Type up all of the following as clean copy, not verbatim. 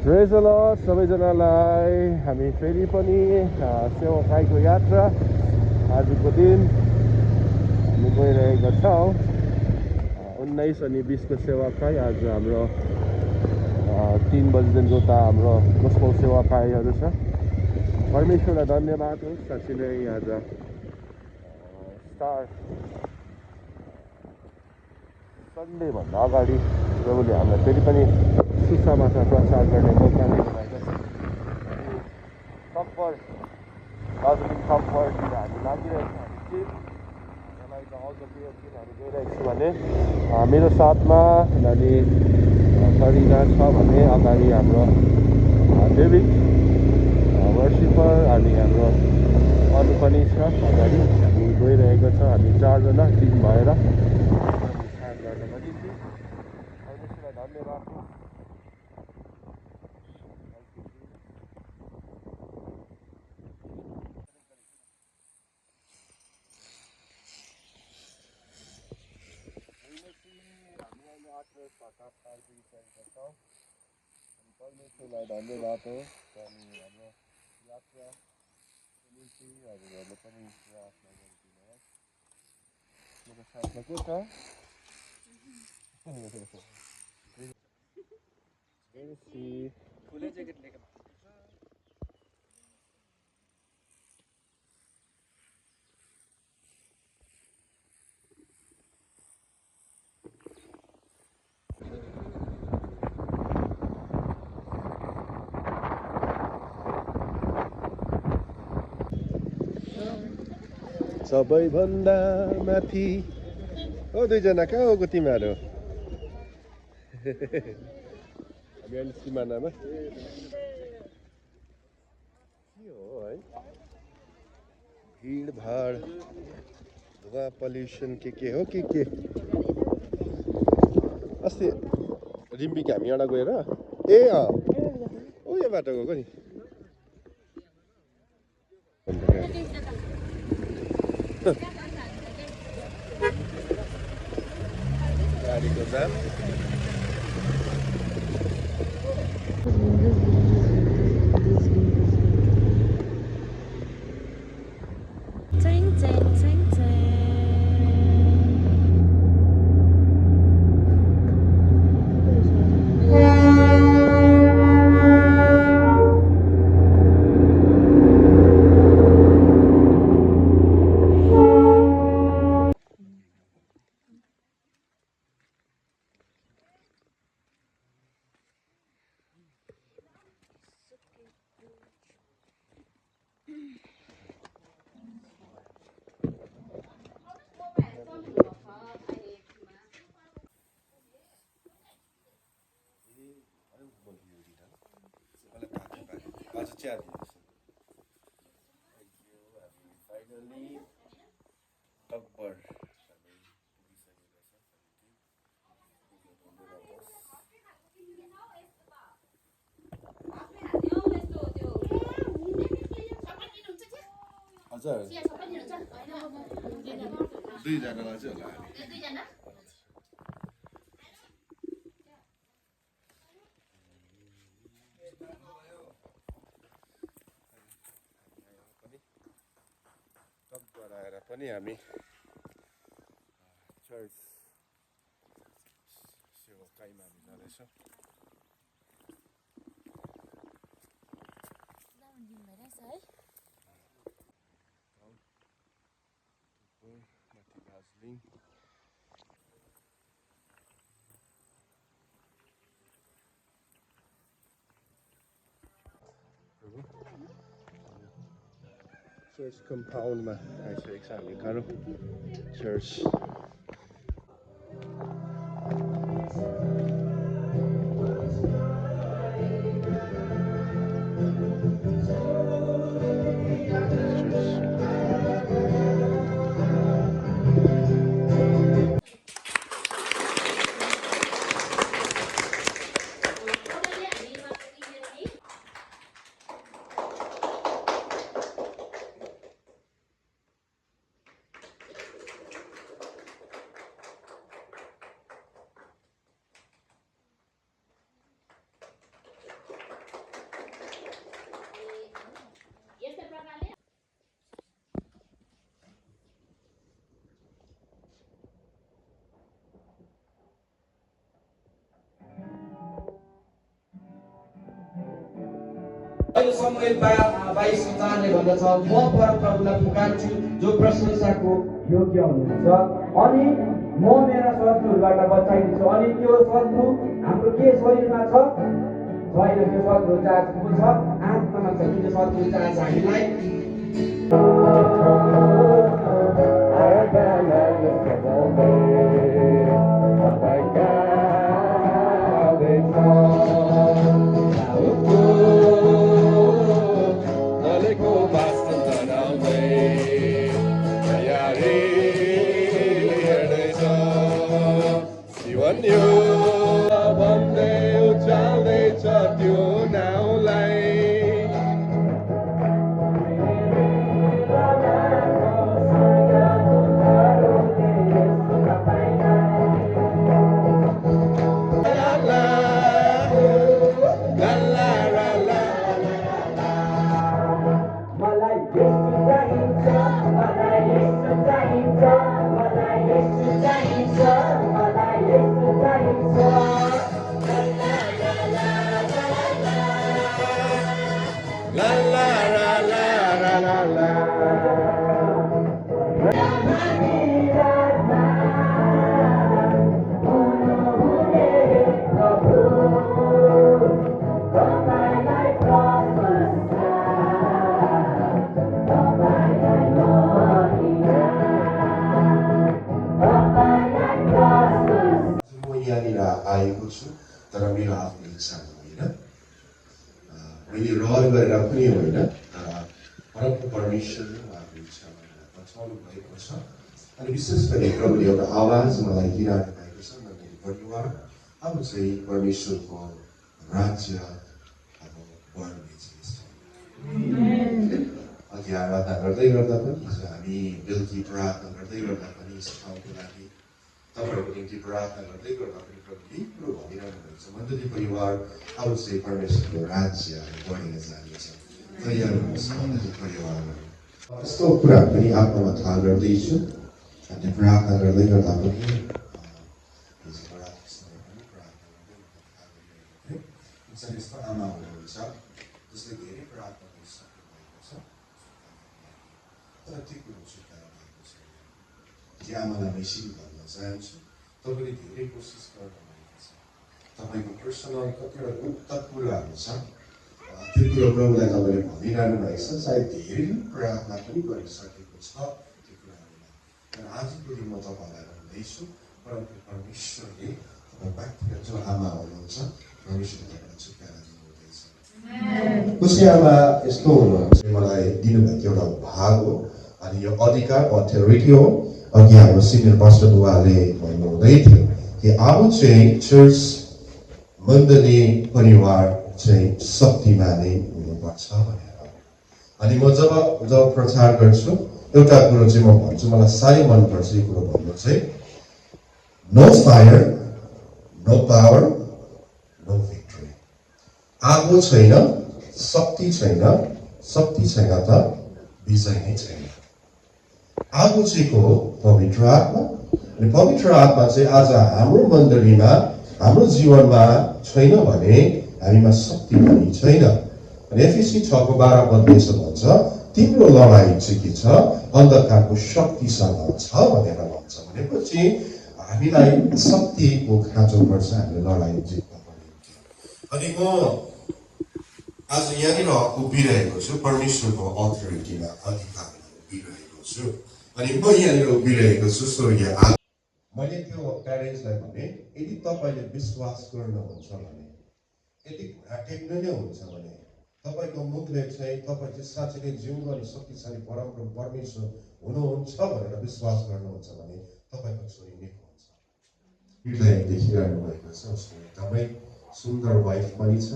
Praise the lord सबैजनालाई हामी फेरि पनि सेवाकाईको यात्रा आजको दिन हामी गइरहेका छौँ 19 अनि 20को सेवाकाई आज हाम्रो 3 बजेदेखिको त हाम्रो गोस्पल सेवाकाईहरू छ परमेश्वरलाई धन्यवाद होस् साँच्चै नै आज स्टार सन्डेभन्दा अगाडि प्रभुले हामीलाई फेरि पनि सुसमाचार प्रचार गर्ने मौका दिनुभएको छ अनि टप्पर दार्जिलिङ टप्परतिर हामी लागिरहेको छौँ यसलाई त अझ के किन हामी गइरहेको छु भने मेरो साथमा अनि करिना छ भने अगाडि हाम्रो डेभिड वर्सिपर अनि हाम्रो अरू पनि छ अगाडि हामी गइरहेको छ हामी 4 जना टिम भएर परमेश्वरलाई धन्यवाद परमेश्वरलाई धन्यवाद हो अनि हाम्रो यात्रा निम्ति हजुरहरूले पनि प्रार्थना गरिदिनुहोस् मेरो साथमा को छ फुलै ज्याकेट लिएको सबैभन्दा माथि ओ दुईजना कहाँ हो तिमीहरू हामी अहिले सिमानामा के हो है भिडभाड धुवा पल्युसन के हो के अस्ति रिम्बिक हामी एउटा गएर ए ओ यो बाटो गएको नि गाडीको जाम फाइनली टप्पर हजुर दुईजनालाई चाहिँ होला आएर पनि हामी चर्च सेवाकाईमा हामी जाँदैछौँ माथि दार्जिलिङ चर्च कम्पाउन्डमा आइसकेको छ हामी कारो चर्च अहिले समुएल 22:4ले भन्दछ म परमप्रभुलाई पुकार्छु जो प्रशंसाको योग्य हुनुहुन्छ अनि म मेरा शत्रुहरूबाट बचाइदिन्छु। अनि त्यो शत्रु हाम्रो के शरीरमा छ छैन, त्यो शत्रु चाहिँ को छ आत्मामा छ। त्यो शत्रु चाहिँ हामीलाई आएको छु तर मेरो आफ्नो इच्छा होइन, मैले रहर गरेर पनि होइन, परमको परमेश्वरले उहाँको इच्छा गरेर बचाउनु भएको छ। अनि विशेष गरी प्रभुले एउटा आवाज मलाई दिइरहनु भएको छ, मेरो परिवार अब चाहिँ परमेश्वरको राज्य अब बढ्ने चिज छ। अघि आराधना गर्दै गर्दा पनि हिजो हामी बेलुकी प्रार्थना गर्दै गर्दा पनि यस ठाउँको लागि तपाईँहरूको निम्ति प्रार्थना गर्दै गर्दा पनि प्रभुले कुरो भनिरहनु भएको छ। मण्डली परिवार अब चाहिँ परमेश्वरको राज्य बढेर जानेछ। तयार हुनुहोस् मण्डली परिवारहरू। यस्तो कुराहरू पनि आत्मामा थाहा गर्दैछु। अनि प्रार्थना गर्दै गर्दा पनि यस्तो आमा हुनुहुन्छ जसले धेरै प्रार्थना गरिसक्नु भएको छ तर त्यो कुरो स्वीकार भएको छैन। त्यो आमालाई मेसिन भन्न चाहन्छु, तपाईँले धेरै कोसिस गर्नुभएको छ। तपाईँको पर्सनल कतिवटा गुप्त कुराहरू छ, त्यो कुरो प्रभुलाई तपाईँले भनिरहनु भएको छ। सायद धेरै प्रार्थना पनि गरिसकेको छ त्यो कुराहरूमा। तर आजको दिन म तपाईँलाई भन्दैछु, परन्तु परमेश्वरले तपाईँ व्यक्तिगत जो आमा हुनुहुन्छ परमेश्वरले तपाईँलाई छुटकारा दिनुहुँदैछ। कसै आमा यस्तो हुनुहुन्छ मलाई दिनुभएको एउटा भाग हो अनि यो अधिकार अथोरिटी हो। अघि हाम्रो सिनियर पास्टर बुवाले भन्नुहुँदै थियो कि अब चाहिँ चर्च मण्डली परिवार चाहिँ शक्तिमा नै हुनुपर्छ भनेर। अनि म जब प्रचार गर्छु एउटा कुरो चाहिँ म भन्छु, मलाई साह्रै मनपर्छ यो कुरो भन्नु चाहिँ, no fire no power no victory. आगो छैन, शक्ति छैन, शक्ति छैन त विजय नै छैन। आगो चाहिँ को हो पवित्र आत्मा। अनि पवित्र आत्मा चाहिँ आज हाम्रो मण्डलीमा हाम्रो जीवनमा छैन भने हामीमा शक्ति पनि छैन। अनि एफएसी 6:12 भन्छ तिम्रो लडाई चाहिँ के छ अन्धकारको शक्तिसँग छ भनेर भन्छ। भनेपछि हामीलाई शक्तिको खाँचो पर्छ, हामीले लडाई जित्न पर्यो। अनि म आज यहाँनिर उभिरहेको छु परमेश्वरको अथोरिटीमा, अधिकारमा उभिरहेको छु। अनि म यहाँनिर उभिरहेको छु स्वर्गीय आत्मा। मैले त्यो प्यारेन्ट्सलाई भने यदि तपाईँले विश्वास गर्नुहुन्छ भने, यदि घुँडा टेक्नु नै हुन्छ भने तपाईँको मुखले चाहिँ तपाईँ चाहिँ साँच्चै नै जिउँदो अनि शक्तिशाली परमप्रभु परमेश्वर हुनुहुन्छ भनेर विश्वास गर्नुहुन्छ भने तपाईँको छोरी निको हुन्छ। हृदय देखिरहनु भएको छ, उसको एकदमै सुन्दर वाइफ पनि छ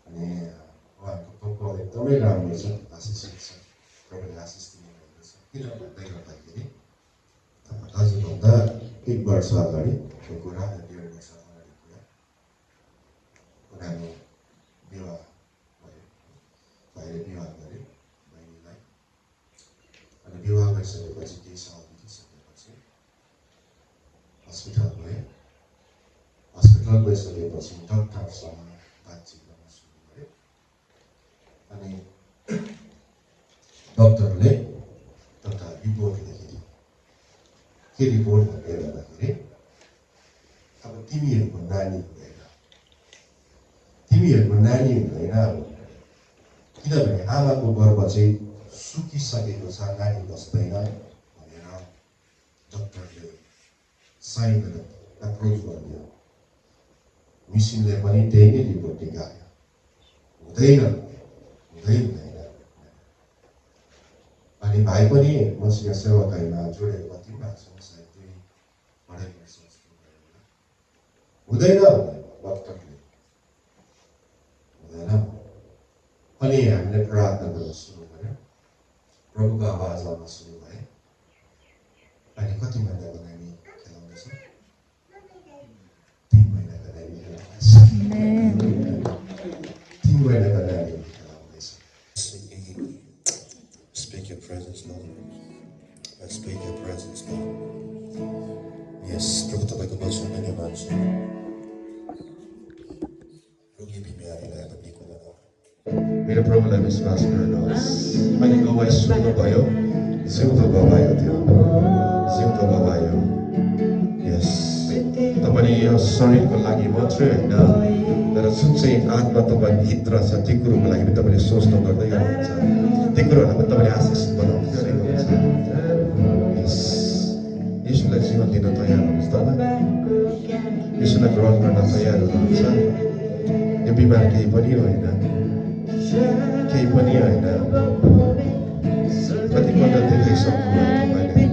अनि उहाँको पोको एकदमै राम्रो छ, आशिषित छ, प्रभुले आशिष दिनुभएको छ। किन भन्दै गर्दाखेरि आजभन्दा 1 वर्ष अगाडि कुरा 1.5 वर्ष अगाडि कुरा उनीहरू विवाह भयो, भाइले विवाह गरे बहिनीलाई। अनि विवाह गरिसकेपछि केही साल बितिसकेपछि हस्पिटल गए। हस्पिटल गइसकेपछि डक्टरसँग बातचित गर्न सुरु गरे। के रिपोर्ट भन्दै गर्दाखेरि अब तिमीहरूको नानी हुँदैन अब किनभने आमाको गर्भ चाहिँ सुकिसकेको छ नानी बस्दैन भनेर डक्टरले साइन एप्रोच गरिदियो मिसिनले पनि त्यही नै रिपोर्ट निकाल्यो हुँदैन अनि भाइ पनि मसँग सेवाकाईमा जोडेर कति भएको छ सायद 2-2.5 वर्ष जस्तो हुँदैन डक्टरले हुँदैन अनि हामीले प्रार्थना गर्न सुरु गर्यो प्रभुको आवाज आउन सुरु भयो अनि कति महिनाको नानी खेलाउँदैछ 3 महिनाको नानी खेलाउँदैछ 3 महिनाको नानी खेलाउँदैछ Speak your presence, Lord. Speak your presence, Lord. Yes, प्रभु तपाईको वचन नै मान्छु रोगी बिमारीलाई अब निको बनाऊ मेरो प्रभुलाई विश्वास गर्नुहोस् अनि गवाई सुन्नुभयो जिउँदो गवायो त्यो जिउँदो गवायो यस तपाईँले यो शरीरको लागि मात्रै होइन तर जुन चाहिँ आत्मा तपाईँ भित्र छ त्यो कुरोको लागि पनि तपाईँले सोच्नु गर्दै गर्नुहुन्छ त्यो कुरोहरूलाई पनि तपाईँले आशिष बनाउनु गरेको हुन्छ यस यसुलाई जीवन दिन तयार हुनुहुन्छ तपाईँ यसुलाई ग्रहण गर्न तयार हुनुहुन्छ यो बिमार केही पनि होइन कतिपल्ट देखाइसक्नु भयो तपाईँले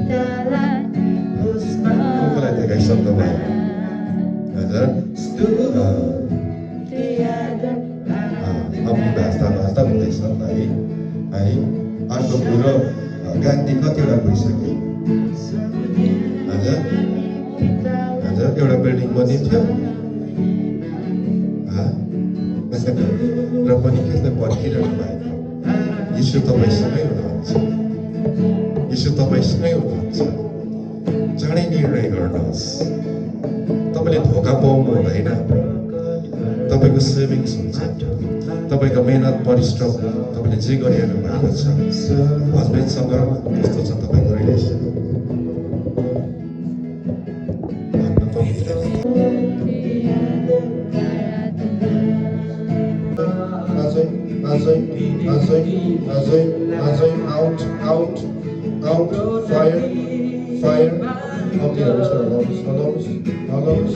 कसलाई देखाइसक्नु भयो हजुर अपनी भाषा हुँदैछ है है अर्को कुरो गान्धी कतिवटा गइसक्यो हजुर एउटा बिल्डिङ बनिन्थ्यो र पनि कसले पर्खिरहनु भएको यीशु तपाईँसँगै हुनुहुन्छ चाँडै निर्णय गर्नुहोस् तपाईँले धोका पाउनु हुँदैन तपाईँको सेभिङ्स हुन्छ तपाईँको मेहनत परिश्रम तपाईँले जे गरिरहनु भएको छ हस्बेन्डसँग कस्तो छ तपाईँको relation out fire out the others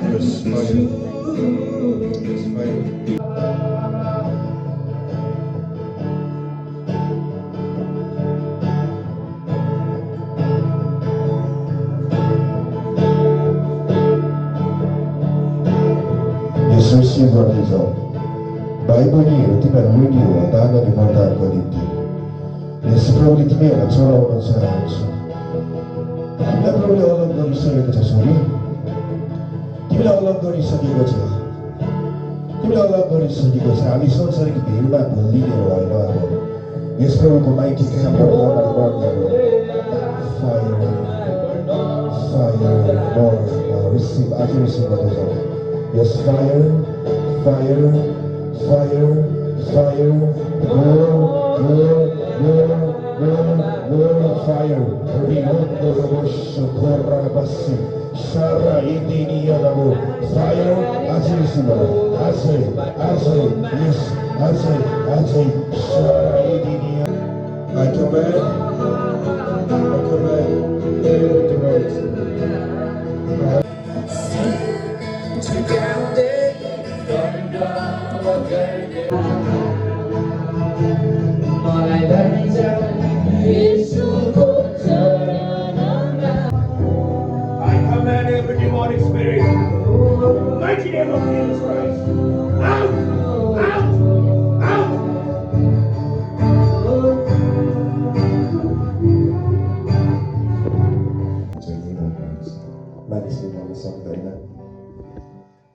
yes fire yes receive what is all बाइबलहरू तिमीहरू रेडी हो दानले वरदानको निम्ति यस प्रभुले तिमीहरूलाई चढाउन चाहन्छ हामीलाई प्रभुले अलग गरिसकेको छ छोरी तिमीलाई अलग गरिसकेको छ हामी संसारिक भिडमा भुलिने होइन अब यस प्रभुको माइटी क्याम्पबाट रिसिभ आज रिसिभ गर्दैछ यस fire fire rimondo rosso corra bassi sarra idinia namo fire azisimo azay yes azay sarra idinia I command the words I command every demonic spirit, mighty name of Jesus Christ, out. मानिसले भन्न सक्दैन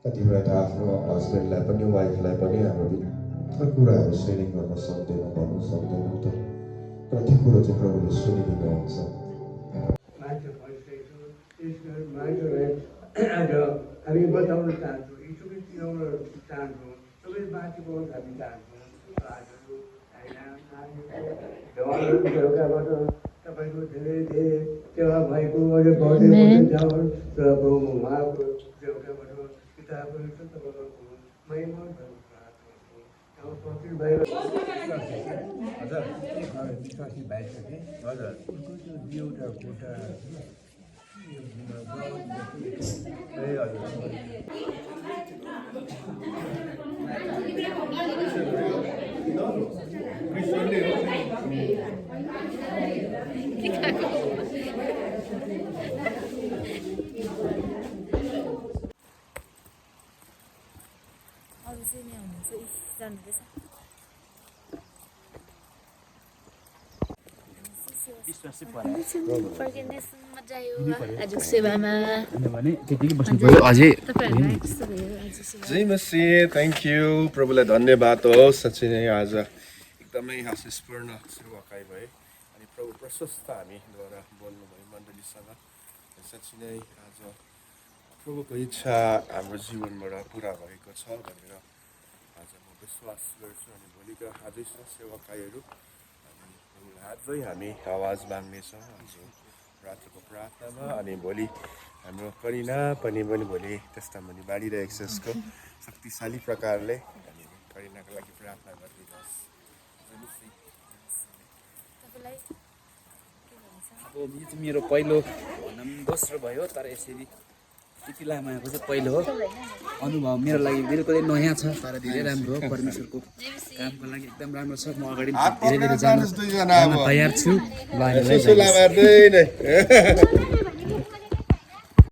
कतिवटा त आफ्नो हस्बेन्डलाई पनि वाइफलाई पनि हाम्रो भित्र कुराहरू सेयरिङ गर्न सक्दैन भन्नु सक्दैन त तर त्यो कुरो चाहिँ प्रभुले सुनिदिनुहुन्छ हामी बताउन चाहन्छौँ यीशुले चिनाउन चाहन्छौँ सबै बाँचेको हामी चाहन्छौँ ढलहरू बेलुकाबाट तपाईँको धेरै धेरै सेवा भएको अहिले बर्थडे जाओस् र उहाँको देउताबाट किताबहरू छ तपाईँको महिमा प्रकृति बाहिर हजुर विश्वासी भाइ छ कि हजुर उनको त्यो दुईवटा कोठा ए अरू चाहिँ यहाँ हुनुहुन्छ जानुहुँदैछ मजा आयो आज सेवामा तपाईँहरूलाई कस्तो भयो आज सेवा जय मसी थ्याङ्क यू प्रभुलाई धन्यवाद होस् साँच्चै नै आज एकदमै आशिषपूर्ण सेवाकाई भए अनि प्रभु प्रशस्त हामीद्वारा बोल्नुभयो मण्डलीसँग साँच्चै नै आज प्रभुको इच्छा हाम्रो जीवनबाट पुरा भएको छ भनेर आज म विश्वास गर्छु अनि भोलिका आजै सेवाकाईहरू अनि अझै हामी आवाज माग्नेछौँ आज रात्रको प्रार्थनामा अनि भोलि हाम्रो करिना पनि भोलि टेस्टामनी बाँडिरहेको छ यसको शक्तिशाली प्रकारले अनि करिनाको लागि प्रार्थना गरिदिनुहोस् तपाईँलाई के भन्छ अब यो चाहिँ मेरो पहिलो भनौँ दोस्रो भयो तर यसरी यति लामाको चाहिँ पहिलो हो अनुभव मेरो लागि बिल्कुलै नयाँ छ तर धेरै राम्रो हो परमेश्वरको कामको लागि एकदम राम्रो छ म अगाडि धेरै धेरै जान तयार छु सुसु लामार्दै नै